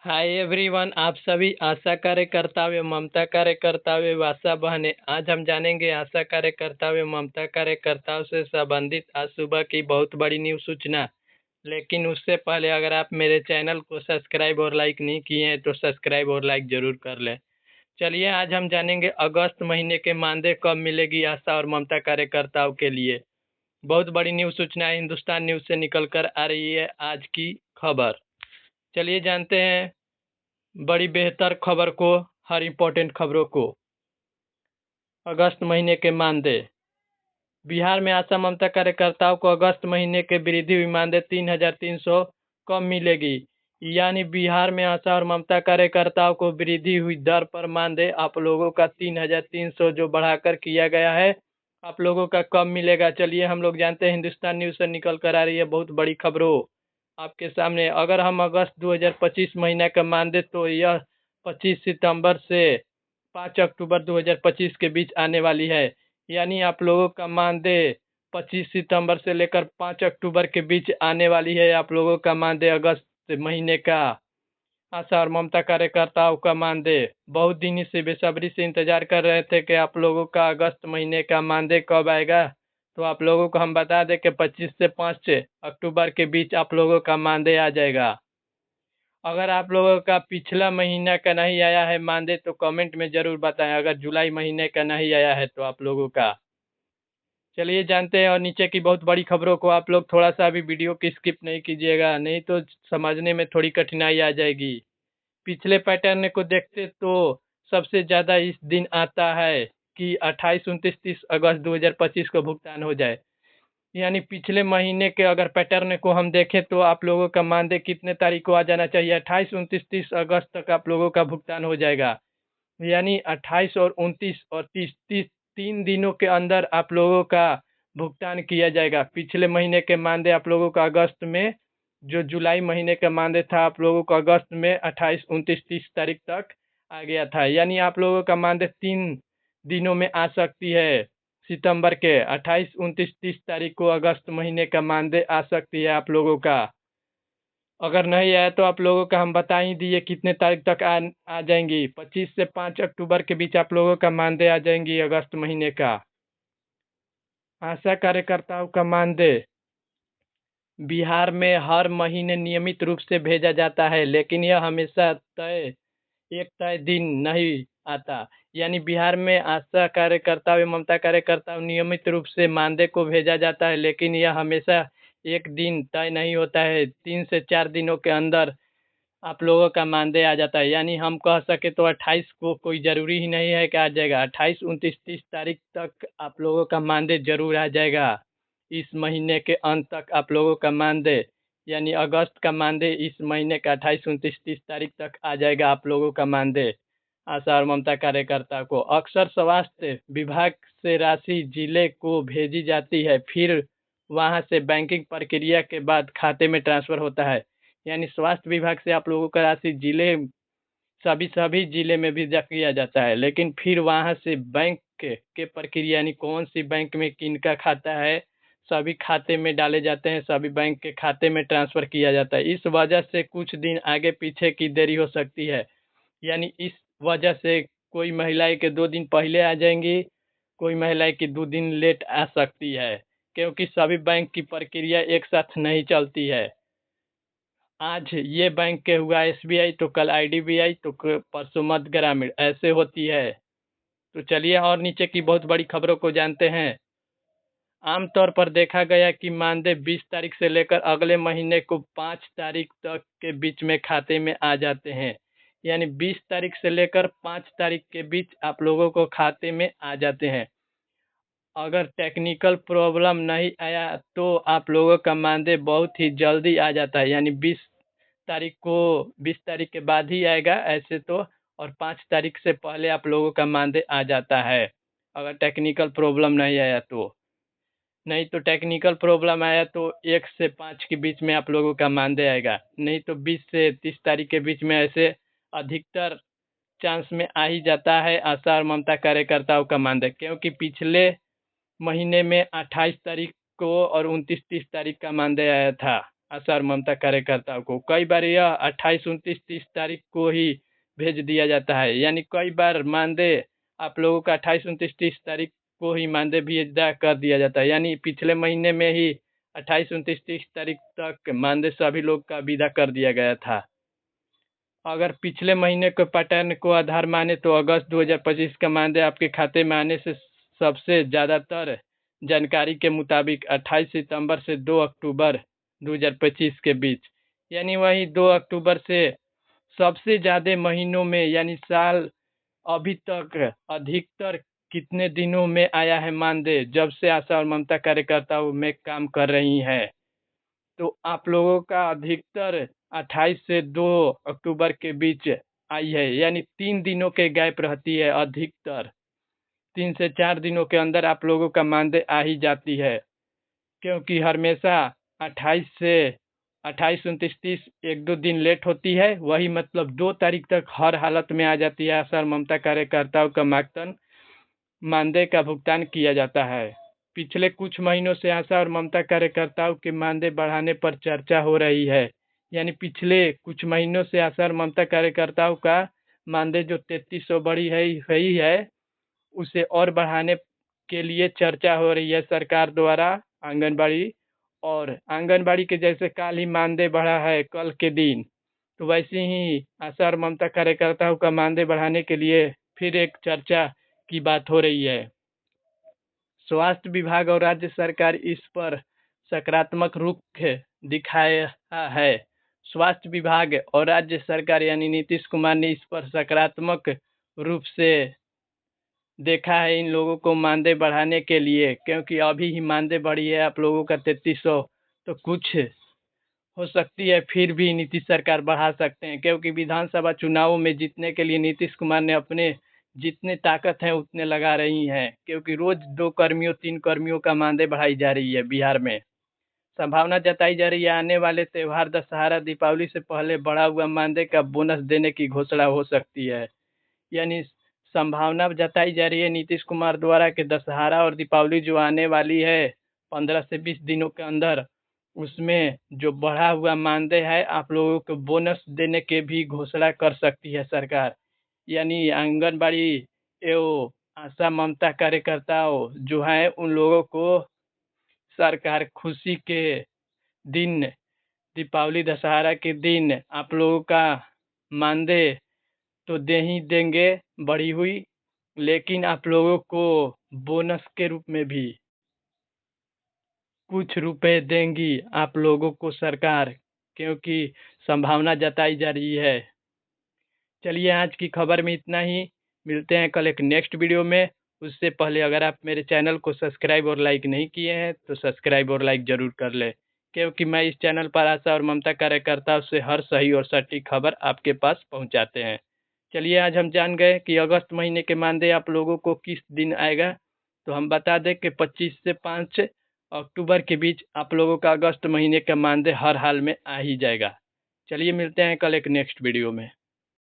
Hi everyone, आप सभी आशा कार्यकर्ताओं एवं ममता कार्यकर्ताओं एवं आशा बहने, आज हम जानेंगे आशा कार्यकर्ताओं एवं ममता कार्यकर्ताओं से संबंधित आज सुबह की बहुत बड़ी न्यूज सूचना। लेकिन उससे पहले अगर आप मेरे चैनल को सब्सक्राइब और लाइक नहीं किए हैं तो सब्सक्राइब और लाइक जरूर कर लें। चलिए आज हम जानेंगे अगस्त महीने के मानदेय कब मिलेगी आशा और ममता कार्यकर्ताओं के लिए। बहुत बड़ी न्यूज सूचना हिंदुस्तान न्यूज से निकल कर आ रही है आज की खबर। चलिए जानते हैं बड़ी बेहतर खबर को, हर इम्पोर्टेंट खबरों को। अगस्त महीने के मानदेय। बिहार में आशा ममता कार्यकर्ताओं को अगस्त महीने के वृद्धि मानदेय 3,300 कम मिलेगी। यानी बिहार में आशा और ममता कार्यकर्ताओं को वृद्धि हुई दर पर मानदेय आप लोगों का 3,300 जो बढ़ाकर किया गया है, आप लोगों का कब मिलेगा। चलिए हम लोग जानते हैं, हिंदुस्तान न्यूज से निकल कर आ रही है बहुत बड़ी खबरों आपके सामने। अगर हम अगस्त 2025 महीना का मानदेय तो यह 25 सितंबर से 5 अक्टूबर 2025 के बीच आने वाली है। यानी आप लोगों का मानदेय 25 सितंबर से लेकर 5 अक्टूबर के बीच आने वाली है। आप लोगों का मानदेय अगस्त महीने का आशा और ममता कार्यकर्ताओं का मानदेय। बहुत दिन से बेसब्री से इंतजार कर रहे थे कि आप लोगों का अगस्त महीने का मानदेय कब आएगा। तो आप लोगों को हम बता दें कि 25 से 5 अक्टूबर के बीच आप लोगों का मानदेय आ जाएगा। अगर आप लोगों का पिछला महीना का नहीं आया है मानदेय तो कमेंट में ज़रूर बताएं। अगर जुलाई महीने का नहीं आया है तो आप लोगों का। चलिए जानते हैं और नीचे की बहुत बड़ी खबरों को। आप लोग थोड़ा सा भी वीडियो की स्किप नहीं कीजिएगा, नहीं तो समझने में थोड़ी कठिनाई आ जाएगी। पिछले पैटर्न को देखते तो सबसे ज़्यादा इस दिन आता है कि 28, 29, 30 अगस्त 2025 को भुगतान हो जाए। यानी पिछले महीने के अगर पैटर्न को हम देखें तो आप लोगों का मानदेय कितने तारीख को आ जाना चाहिए, 28, 29, 30 अगस्त तक आप लोगों का भुगतान हो जाएगा। यानी 28 और 29 और 30 3 दिनों के अंदर आप लोगों का भुगतान किया जाएगा। पिछले महीने के मानदेय आप लोगों का अगस्त में, जो जुलाई महीने का मानदेय था आप लोगों को अगस्त में 28, 29, 30 तारीख तक आ गया था। यानी आप लोगों का मानदेय 3 दिनों में आ सकती है। सितंबर के 28, 29, 30 तारीख को अगस्त महीने का मानदेय आ सकती है आप लोगों का। अगर नहीं आया तो आप लोगों का हम बता ही दिए कितने तारीख तक आ जाएंगी। 25 से 5 अक्टूबर के बीच आप लोगों का मानदेय आ जाएंगी अगस्त महीने का। आशा कार्यकर्ताओं का मानदेय बिहार में हर महीने नियमित रूप से भेजा जाता है, लेकिन यह हमेशा एक तय दिन नहीं आता। यानी बिहार में आशा कार्यकर्ताओं एवं ममता कार्यकर्ताओं नियमित रूप से मानदेय को भेजा जाता है, लेकिन यह हमेशा एक दिन तय नहीं होता है। 3 से 4 दिनों के अंदर आप लोगों का मानदेय आ जाता है। यानी हम कह सके तो 28 को कोई ज़रूरी ही नहीं है कि आ जाएगा। 28, 29, 30 तारीख तक आप लोगों का मानदेय ज़रूर आ जाएगा। इस महीने के अंत तक आप लोगों का मानदेय, यानी अगस्त का मानदेय इस महीने का 28, 29, 30 तारीख तक आ जाएगा आप लोगों का मानदेय। आशा और ममता कार्यकर्ता को अक्सर स्वास्थ्य विभाग से राशि जिले को भेजी जाती है, फिर वहां से बैंकिंग प्रक्रिया के बाद खाते में ट्रांसफ़र होता है। यानी स्वास्थ्य विभाग से आप लोगों का राशि जिले, सभी जिले में भेजा किया जाता है, लेकिन फिर वहाँ से बैंक के प्रक्रिया, यानी कौन सी बैंक में किनका खाता है, सभी खाते में डाले जाते हैं, सभी बैंक के खाते में ट्रांसफ़र किया जाता है। इस वजह से कुछ दिन आगे पीछे की देरी हो सकती है। यानी इस वजह से कोई महिलाएं के 2 दिन पहले आ जाएंगी, कोई महिलाएं की 2 दिन लेट आ सकती है, क्योंकि सभी बैंक की प्रक्रिया एक साथ नहीं चलती है। आज ये बैंक के हुआ एसबीआई तो कल आईडीबीआई तो परसों मध्य ग्रामीण, ऐसे होती है। तो चलिए और नीचे की बहुत बड़ी खबरों को जानते हैं। आमतौर पर देखा गया कि मानदेय 20 तारीख से लेकर अगले महीने को 5 तारीख तक के बीच में खाते में आ जाते हैं। यानी 20 तारीख से लेकर 5 तारीख के बीच आप लोगों को खाते में आ जाते हैं। अगर टेक्निकल प्रॉब्लम नहीं आया तो आप लोगों का मानदेय बहुत ही जल्दी आ जाता है। यानी 20 तारीख के बाद ही आएगा ऐसे तो, और 5 तारीख से पहले आप लोगों का मानदेय आ जाता है, अगर टेक्निकल प्रॉब्लम नहीं आया तो। नहीं तो टेक्निकल प्रॉब्लम आया तो 1 से 5 के बीच में आप लोगों का मानदेय आएगा, नहीं तो 20 से 30 तारीख के बीच में ऐसे अधिकतर चांस में आ ही जाता है आशा और ममता कार्यकर्ताओं का मानदेय। क्योंकि पिछले महीने में 28 तारीख को और 29, 30 तारीख का मानदेय आया था आशा और ममता कार्यकर्ताओं को। कई बार यह 28, 29, 30 तारीख को ही भेज दिया जाता है, यानी कई बार मानदेय आप लोगों का 28, 29, 30 तारीख को ही मानदेय भी अदा कर दिया जाता है। यानी पिछले महीने में ही 28, 29, 30 तारीख तक मानदेय सभी लोग का विदा कर दिया गया था। अगर पिछले महीने के पैटर्न को आधार माने तो अगस्त 2025 का मानदेय आपके खाते में आने से सबसे ज़्यादातर जानकारी के मुताबिक 28 सितंबर से 2 अक्टूबर 2025 के बीच, यानी वही 2 अक्टूबर से सबसे ज़्यादा महीनों में, यानी साल अभी तक अधिकतर कितने दिनों में आया है मानदेय, जब से आशा और ममता कार्यकर्ताओं में काम कर रही हैं। तो आप लोगों का अधिकतर 28 से 2 अक्टूबर के बीच आई है, यानी 3 दिनों के गैप रहती है। अधिकतर 3 से 4 दिनों के अंदर आप लोगों का मानदेय आ ही जाती है, क्योंकि हमेशा 28 से 28, 29, 30 1-2 दिन लेट होती है। वही मतलब 2 तारीख तक हर हालत में आ जाती है। आशा और ममता कार्यकर्ताओं का मानदेय का भुगतान किया जाता है। पिछले कुछ महीनों से आशा और ममता कार्यकर्ताओं के मानदेय बढ़ाने पर चर्चा हो रही है। यानी पिछले कुछ महीनों से आशा और ममता कार्यकर्ताओं का मानदेय जो 3300 बढ़ी है ही है, उसे और बढ़ाने के लिए चर्चा हो रही है सरकार द्वारा। आंगनबाड़ी के जैसे कल ही मानदेय बढ़ा है, कल के दिन, तो वैसे ही आशा और ममता कार्यकर्ताओं का मानदेय बढ़ाने के लिए फिर एक चर्चा की बात हो रही है। स्वास्थ्य विभाग और राज्य सरकार इस पर सकारात्मक रुख दिखाया है। स्वास्थ्य विभाग और राज्य सरकार यानी नीतीश कुमार ने इस पर सकारात्मक रूप से देखा है इन लोगों को मानदेय बढ़ाने के लिए, क्योंकि अभी ही मानदेय बढ़ी है आप लोगों का 3300, तो कुछ हो सकती है फिर भी नीतीश सरकार बढ़ा सकते हैं, क्योंकि विधानसभा चुनावों में जीतने के लिए नीतीश कुमार ने अपने जितने ताकत है उतने लगा रही हैं, क्योंकि रोज 2 कर्मियों 3 कर्मियों का मानदेय बढ़ाई जा रही है बिहार में। संभावना जताई जा रही है आने वाले त्यौहार दशहरा दीपावली से पहले बढ़ा हुआ मानदेय का बोनस देने की घोषणा हो सकती है। यानी संभावना जताई जा रही है नीतीश कुमार द्वारा कि दशहरा और दीपावली जो आने वाली है 15 से 20 दिनों के अंदर, उसमें जो बढ़ा हुआ मानदेय है आप लोगों को बोनस देने के भी घोषणा कर सकती है सरकार। यानी आंगनबाड़ी एवं आशा ममता कार्यकर्ताओं जो हैं उन लोगों को सरकार खुशी के दिन, दीपावली दशहरा के दिन आप लोगों का मानदेय तो दे ही देंगे बढ़ी हुई, लेकिन आप लोगों को बोनस के रूप में भी कुछ रुपए देंगी आप लोगों को सरकार, क्योंकि संभावना जताई जा रही है। चलिए आज की खबर में इतना ही, मिलते हैं कल एक नेक्स्ट वीडियो में। उससे पहले अगर आप मेरे चैनल को सब्सक्राइब और लाइक नहीं किए हैं तो सब्सक्राइब और लाइक ज़रूर कर लें, क्योंकि मैं इस चैनल पर आशा और ममता कार्यकर्ताओं से हर सही और सटीक खबर आपके पास पहुंचाते हैं। चलिए आज हम जान गए कि अगस्त महीने के मानदेय आप लोगों को किस दिन आएगा, तो हम बता दें कि 25 से 5 अक्टूबर के बीच आप लोगों का अगस्त महीने का मानदेय हर हाल में आ ही जाएगा। चलिए मिलते हैं कल एक नेक्स्ट वीडियो में।